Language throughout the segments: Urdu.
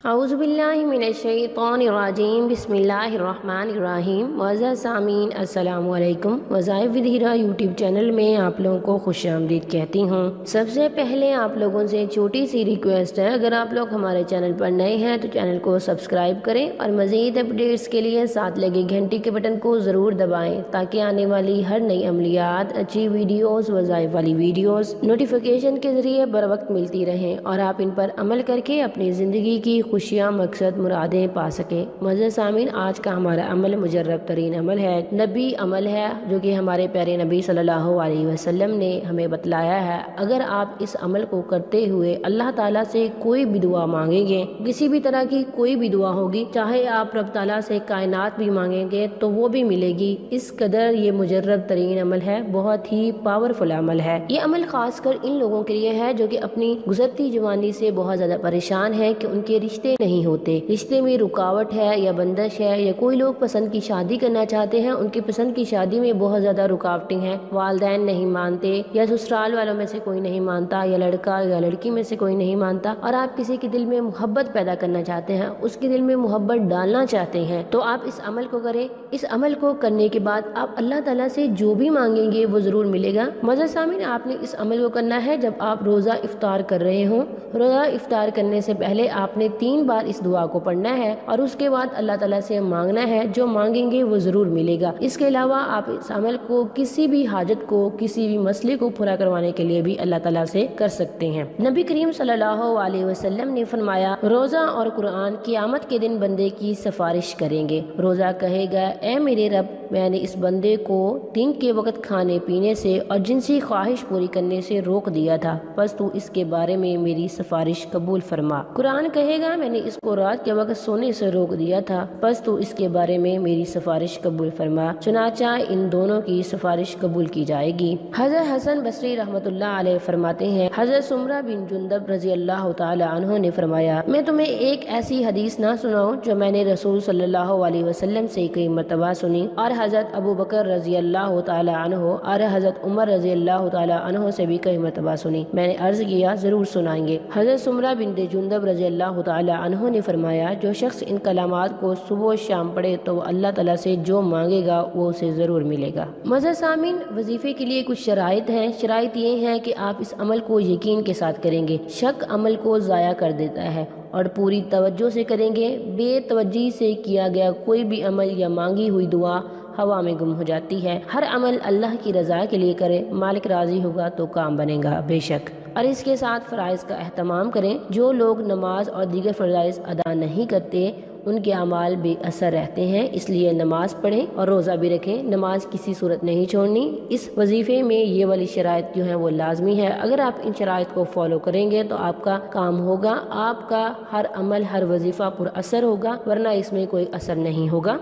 اعوذ باللہ من الشیطان الرجیم بسم اللہ الرحمن الرحیم۔ معزز سامعین السلام علیکم۔ وظائف ود ہیرا یوٹیوب چینل میں آپ لوگوں کو خوش آمدید کہتی ہوں۔ سب سے پہلے آپ لوگوں سے چھوٹی سی ریکویسٹ ہے، اگر آپ لوگ ہمارے چینل پر نئے ہیں تو چینل کو سبسکرائب کریں اور مزید اپڈیٹس کے لیے ساتھ لگے گھنٹی کے بٹن کو ضرور دبائیں تاکہ آنے والی ہر نئی عملیات، اچھی ویڈیوز، وظائف والی ویڈیوز نوٹیفیکیشن کے ذریعے بر وقت ملتی رہیں اور آپ ان پر عمل کر کے اپنی زندگی کی خوشیاں، مقصد، مرادیں پا سکیں۔ معزز سامعین، آج کا ہمارا عمل مجرب ترین عمل ہے، نبی عمل ہے، جو کہ ہمارے پیارے نبی صلی اللہ علیہ وسلم نے ہمیں بتلایا ہے۔ اگر آپ اس عمل کو کرتے ہوئے اللہ تعالیٰ سے کوئی بھی دعا مانگیں گے، کسی بھی طرح کی کوئی بھی دعا ہوگی، چاہے آپ رب تعالیٰ سے کائنات بھی مانگیں گے تو وہ بھی ملے گی۔ اس قدر یہ مجرب ترین عمل ہے، بہت ہی پاورفل عمل ہے۔ یہ عمل خاص کر ان لوگوں کے لیے ہے جو کہ اپنی گزرتی جوانی سے بہت زیادہ پریشان ہے کہ ان کے رشتے نہیں ہوتے، رشتے میں رکاوٹ ہے یا بندش ہے، یا کوئی لوگ پسند کی شادی کرنا چاہتے ہیں، ان کی پسند کی شادی میں بہت زیادہ رکاوٹیں ہیں، والدین نہیں مانتے یا سسرال والوں میں سے کوئی نہیں مانتا، یا لڑکا یا لڑکی میں سے کوئی نہیں مانتا، اور آپ کسی کے دل میں محبت پیدا کرنا چاہتے ہیں، اس کے دل میں محبت ڈالنا چاہتے ہیں، تو آپ اس عمل کو کریں۔ اس عمل کو کرنے کے بعد آپ اللہ تعالیٰ سے جو بھی مانگیں گے وہ ضرور ملے گا۔ معزز سامعین، آپ نے اس عمل کو کرنا ہے جب آپ روزہ افطار کر رہے ہوں۔ روزہ افطار کرنے سے پہلے آپ نے 3 بار اس دعا کو پڑھنا ہے اور اس کے بعد اللہ تعالیٰ سے مانگنا ہے، جو مانگیں گے وہ ضرور ملے گا۔ اس کے علاوہ آپ اس عمل کو کسی بھی حاجت کو، کسی بھی مسئلے کو پورا کروانے کے لیے بھی اللہ تعالیٰ سے کر سکتے ہیں۔ نبی کریم صلی اللہ علیہ وسلم نے فرمایا، روزہ اور قرآن قیامت کے دن بندے کی سفارش کریں گے۔ روزہ کہے گا، اے میرے رب، میں نے اس بندے کو دن کے وقت کھانے پینے سے اور جنسی خواہش پوری کرنے سے روک دیا تھا، بس تو اس کے بارے میں میری سفارش قبول فرما۔ قرآن کہے گا، میں نے اس کو رات کے وقت سونے سے روک دیا تھا، بس تو اس کے بارے میں میری سفارش قبول فرما۔ چنانچہ ان دونوں کی سفارش قبول کی جائے گی۔ حضرت حسن بصری رحمۃ اللہ علیہ فرماتے ہیں، حضرت سمرہ بن جندب رضی اللہ تعالی عنہ نے فرمایا، میں تمہیں ایک ایسی حدیث نہ سناؤں جو میں نے رسول صلی اللہ علیہ وسلم سے کئی مرتبہ سنی، اور حضرت ابو بکر رضی اللہ تعالی عنہ اور حضرت عمر رضی اللہ تعالی عنہ سے بھی کئی مرتبہ سنی۔ میں نے عرض کیا، ضرور سنائیں گے۔ حضرت سمرہ بنت جندب رضی اللہ تعالی عنہ نے فرمایا، جو شخص ان کلمات کو صبح و شام پڑھے تو وہ اللہ تعالیٰ سے جو مانگے گا وہ اسے ضرور ملے گا۔ معزز سامعین، وظیفے کے لیے کچھ شرائط ہیں۔ شرائط یہ ہیں کہ آپ اس عمل کو یقین کے ساتھ کریں گے۔ شک عمل کو ضائع کر دیتا ہے، اور پوری توجہ سے کریں گے۔ بے توجہی سے کیا گیا کوئی بھی عمل یا مانگی ہوئی دعا ہوا میں گم ہو جاتی ہے۔ ہر عمل اللہ کی رضا کے لیے کریں، مالک راضی ہوگا تو کام بنے گا بے شک۔ اور اس کے ساتھ فرائض کا اہتمام کریں۔ جو لوگ نماز اور دیگر فرائض ادا نہیں کرتے ان کے اعمال بے اثر رہتے ہیں، اس لیے نماز پڑھیں اور روزہ بھی رکھیں، نماز کسی صورت نہیں چھوڑنی۔ اس وظیفے میں یہ والی شرائط جو ہیں وہ لازمی ہے۔ اگر آپ ان شرائط کو فالو کریں گے تو آپ کا کام ہوگا، آپ کا ہر عمل، ہر وظیفہ پر اثر ہوگا، ورنہ اس میں کوئی اثر نہیں ہوگا۔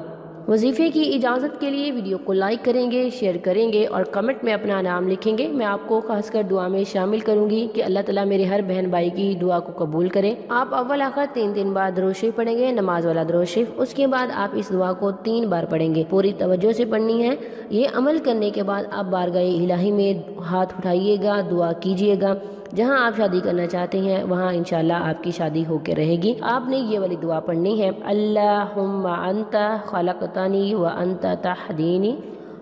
وظیفے کی اجازت کے لیے ویڈیو کو لائک کریں گے، شیئر کریں گے اور کمنٹ میں اپنا نام لکھیں گے۔ میں آپ کو خاص کر دعا میں شامل کروں گی کہ اللہ تعالیٰ میرے ہر بہن بھائی کی دعا کو قبول کرے۔ آپ اول آخر 3 بار درود شریف پڑھیں گے، نماز والا درود شریف۔ اس کے بعد آپ اس دعا کو 3 بار پڑھیں گے، پوری توجہ سے پڑھنی ہے۔ یہ عمل کرنے کے بعد آپ بارگاہ الہی میں ہاتھ اٹھائیے گا، دعا کیجیے گا۔ جہاں آپ شادی کرنا چاہتے ہیں وہاں انشاءاللہ آپ کی شادی ہو کے رہے گی۔ آپ نے یہ والی دعا پڑھنی ہے، اللہم انت خلقتنی وانت تہدینی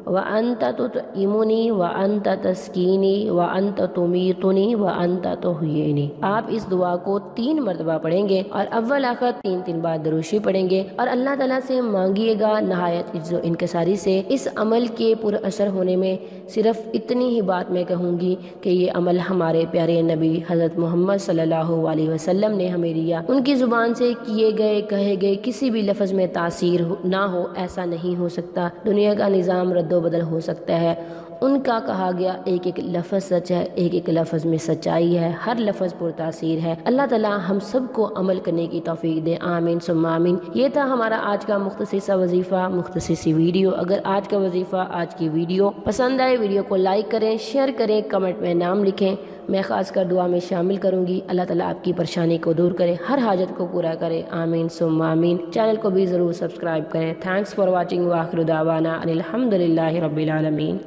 وانت تطعمنی وانت تسقینی وانت تمیتنی وانت تحیینی۔ آپ اس دعا کو 3 مرتبہ پڑھیں گے اور اول آخر 3 بار درود شریف پڑھیں گے اور اللہ تعالیٰ سے مانگیے گا نہایت عجز و انکساری سے۔ اس عمل کے پر اثر ہونے میں صرف اتنی ہی بات میں کہوں گی کہ یہ عمل ہمارے پیارے نبی حضرت محمد صلی اللہ علیہ وسلم نے ہمیں دیا، ان کی زبان سے کیے گئے، کہے گئے کسی بھی لفظ میں تاثیر نہ ہو، ایسا نہیں ہو سکتا۔ دنیا کا نظام رد و بدل ہو سکتا ہے، ان کا کہا گیا ایک ایک لفظ سچ ہے، ایک ایک لفظ میں سچائی ہے، ہر لفظ پر تاثیر ہے۔ اللہ تعالیٰ ہم سب کو عمل کرنے کی توفیق دے، آمین ثم آمین۔ یہ تھا ہمارا آج کا مختصر سا وظیفہ، مختصر سی ویڈیو۔ اگر آج کا وظیفہ، آج کی ویڈیو پسند آئے، ویڈیو کو لائک کریں، شیئر کریں، کمنٹ میں نام لکھیں۔ میں خاص کر دعا میں شامل کروں گی، اللہ تعالیٰ آپ کی پریشانی کو دور کرے، ہر حاجت کو پورا کرے، آمین ثم آمین۔ چینل کو بھی ضرور سبسکرائب کریں۔ تھینکس فار واچنگ، وآخر دعوانا ان الحمد للہ رب العالمین۔